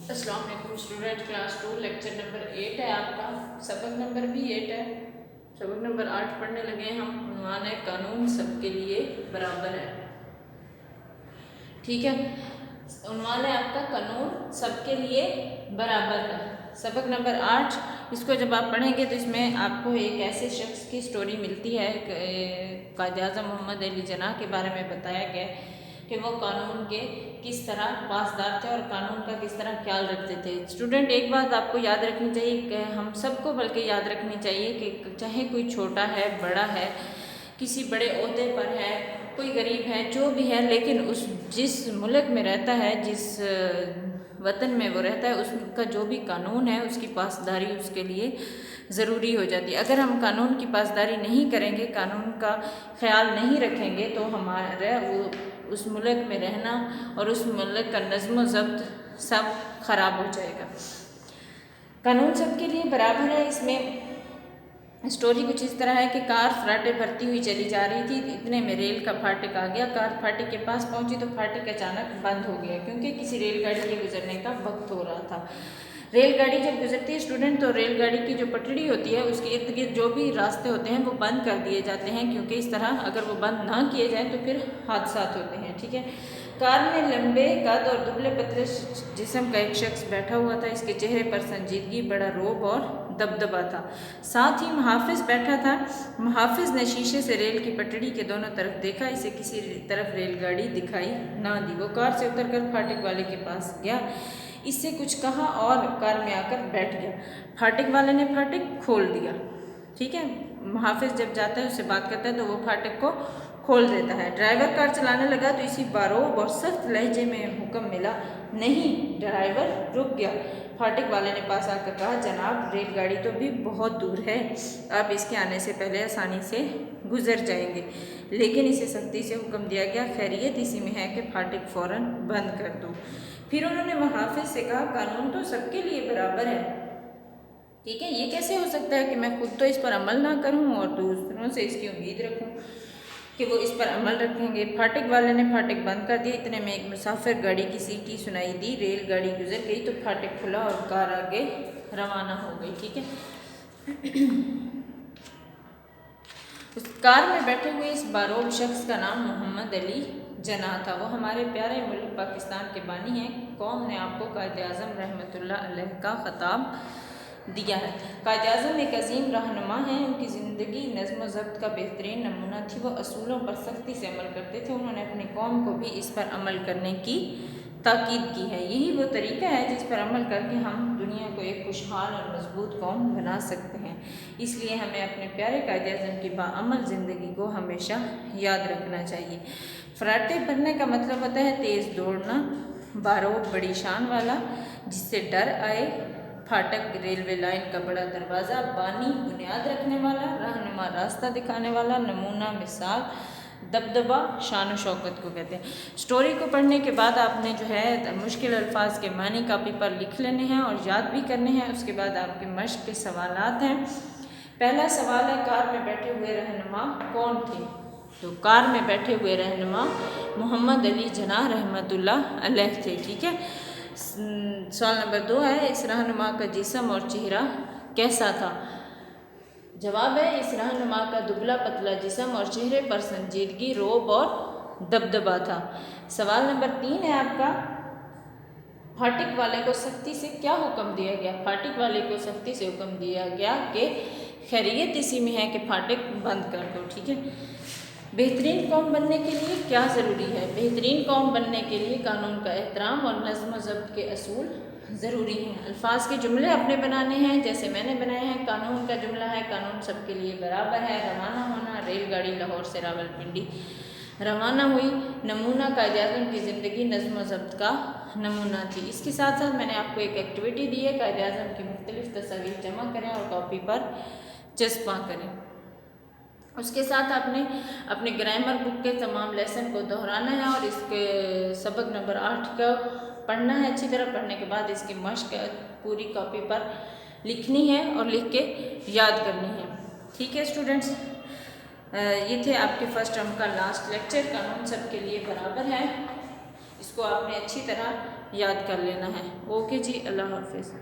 अस्सलाम वालेकुम student, class 2 lecture number 8 है आपका। सबक नंबर भी 8 है। सबक नंबर 8 पढ़ने लगे हैं हम। उन्वान है कानून सबके लिए बराबर है। ठीक है, उन्वान है आपका कानून सबके लिए बराबर है। सबक नंबर 8, इसको जब आप पढ़ेंगे तो इसमें आपको एक ऐसे शख्स की स्टोरी मिलती है, कायद आज़म मोहम्मद अली जिन्ना के बारे में बताया गया कि वो कानून के किस तरह पासदार थे और कानून का किस तरह ख्याल रखते थे। स्टूडेंट, एक बात आपको याद रखनी चाहिए कि हम सबको बल्कि याद रखनी चाहिए कि चाहे कोई छोटा है, बड़ा है, किसी बड़े ओहदे पर है, कोई गरीब है, जो भी है, लेकिन उस जिस मुल्क में रहता है, जिस वतन में वो रहता है, उसका जो भी कानून है उसकी पासदारी उसके लिए ज़रूरी हो जाती है। अगर हम कानून की पासदारी नहीं करेंगे, कानून का ख्याल नहीं रखेंगे, तो हमारा वो उस मुल्क में रहना और उस मुल्क का नज़्म ज़ब्त सब ख़राब हो जाएगा। कानून सबके लिए बराबर है। इसमें स्टोरी कुछ इस तरह है कि कार फराटे भरती हुई चली जा रही थी, इतने में रेल का फाटक आ गया। कार फाटक के पास पहुंची तो फाटक अचानक बंद हो गया, क्योंकि किसी रेलगाड़ी के गुजरने का वक्त हो रहा था। रेलगाड़ी जब गुजरती है स्टूडेंट, तो रेलगाड़ी की जो पटड़ी होती है उसके इर्द गिर्द जो भी रास्ते होते हैं वो बंद कर दिए जाते हैं, क्योंकि इस तरह अगर वो बंद ना किए जाएँ तो फिर हादसा होते हैं। ठीक है, कार में लंबे कद और दुबले पतले जिस्म का एक शख्स बैठा हुआ था। इसके चेहरे पर संजीदगी, बड़ा रोब और दबदबा था। साथ ही मुहाफिज बैठा था। मुहाफिज ने शीशे से रेल की पटड़ी के दोनों तरफ देखा, इसे किसी तरफ रेलगाड़ी दिखाई ना दी। वो कार से उतरकर फाटक वाले के पास गया, इससे कुछ कहा और कार में आकर बैठ गया। फाटक वाले ने फाटक खोल दिया। ठीक है, मुहाफिज जब जाता है उससे बात करता है तो वो फाटक को खोल देता है। ड्राइवर कार चलाने लगा तो इसी बारोब और सख्त लहजे में हुक्म मिला, नहीं। ड्राइवर रुक गया। फाटक वाले ने पास आकर कहा, जनाब, रेलगाड़ी तो भी बहुत दूर है, आप इसके आने से पहले आसानी से गुजर जाएंगे। लेकिन इसे सख्ती से हुक्म दिया गया, खैरियत इसी में है कि फाटक फ़ौरन बंद कर दो। फिर उन्होंने मुहाफिज से कहा, कानून तो सबके लिए बराबर है। ठीक है, ये कैसे हो सकता है कि मैं खुद तो इस पर अमल ना करूं और दूसरों से इसकी उम्मीद रखूं कि वो इस पर अमल रखेंगे। फाटक वाले ने फाटक बंद कर दिया। इतने में एक मुसाफिर गाड़ी की सीटी सुनाई दी। रेलगाड़ी गुजर गई तो फाटक खुला और कार आगे रवाना हो गई। ठीक है, उस कार में बैठे हुए इस बारोब शख्स का नाम मोहम्मद अली जिन्ना था। वो हमारे प्यारे मुल्क पाकिस्तान के बानी हैं। कौम ने आपको कायद आज़म रहमतुल्लाह अलैह का ख़िताब दिया है। कायद आज़म एक अजीम रहनुमा हैं। उनकी ज़िंदगी नज़्म ज़ब्त का बेहतरीन नमूना थी। वो असूलों पर सख्ती से अमल करते थे। उन्होंने अपनी कौम को भी इस पर अमल करने की ताकीद की है। यही वो तरीका है जिस पर अमल करके हम दुनिया को एक खुशहाल और मजबूत कौम बना सकते हैं। इसलिए हमें अपने प्यारे कायद आज़म की बाअमल ज़िंदगी को हमेशा याद रखना चाहिए। फराटे भरने का मतलब होता है तेज़ दौड़ना। बारोब बड़ी शान वाला, जिससे डर आए। फाटक रेलवे लाइन का बड़ा दरवाज़ा। बानी बुनियाद रखने वाला। रहनुमा रास्ता दिखाने वाला। नमूना मिसाल। दबदबा शान शौकत को कहते हैं। स्टोरी को पढ़ने के बाद आपने जो है मुश्किल अल्फाज के मानी कापी पर लिख लेने हैं और याद भी करने हैं। उसके बाद आपके मश्क के सवालात हैं। पहला सवाल है, कार में बैठे हुए रहनुमा कौन थे? तो कार में बैठे हुए रहनुमा मोहम्मद अली जिन्ना रहमतुल्लाह अलैह थे। ठीक है, सवाल नंबर 2 है, इस रहनुमा का जिस्म और चेहरा कैसा था? जवाब है, इस रहनुमा का दुबला पतला जिस्म और चेहरे पर संजीदगी, रोब और दबदबा था। सवाल नंबर 3 है आपका, फाटक वाले को सख्ती से क्या हुक्म दिया गया? फाटक वाले को सख्ती से हुक्म दिया गया कि खैरियत इसी में है कि फाटक बंद कर दो। ठीक है, बेहतरीन कौम बनने के लिए क्या ज़रूरी है? बेहतरीन कौम बनने के लिए कानून का एहतराम और नज़्म ज़ब्त के असूल ज़रूरी हैं। अल्फाज के जुमले अपने बनाने हैं, जैसे मैंने बनाए हैं। कानून का जुमला है, कानून सबके लिए बराबर है। रवाना होना, रेलगाड़ी लाहौर से रावलपिंडी रवाना हुई। नमूना कायद आज़म की ज़िंदगी नज़्म ज़ब्त का नमूना थी। इसके साथ साथ मैंने आपको एक एक्टिविटी दी है, कायद आज़म की मुख्तलिफ़ तस्वीर जमा करें और कॉपी पर चस्पा करें। उसके साथ आपने अपने ग्रामर बुक के तमाम लेसन को दोहराना है और इसके सबक नंबर 8 का पढ़ना है। अच्छी तरह पढ़ने के बाद इसकी मश्क पूरी कॉपी पर लिखनी है और लिख के याद करनी है। ठीक है स्टूडेंट्स, ये थे आपके फर्स्ट टर्म का लास्ट लेक्चर। कानून सबके लिए बराबर है। اس کو آپ نے اچھی طرح یاد کر لینا ہے۔ اوکے جی، اللہ حافظ۔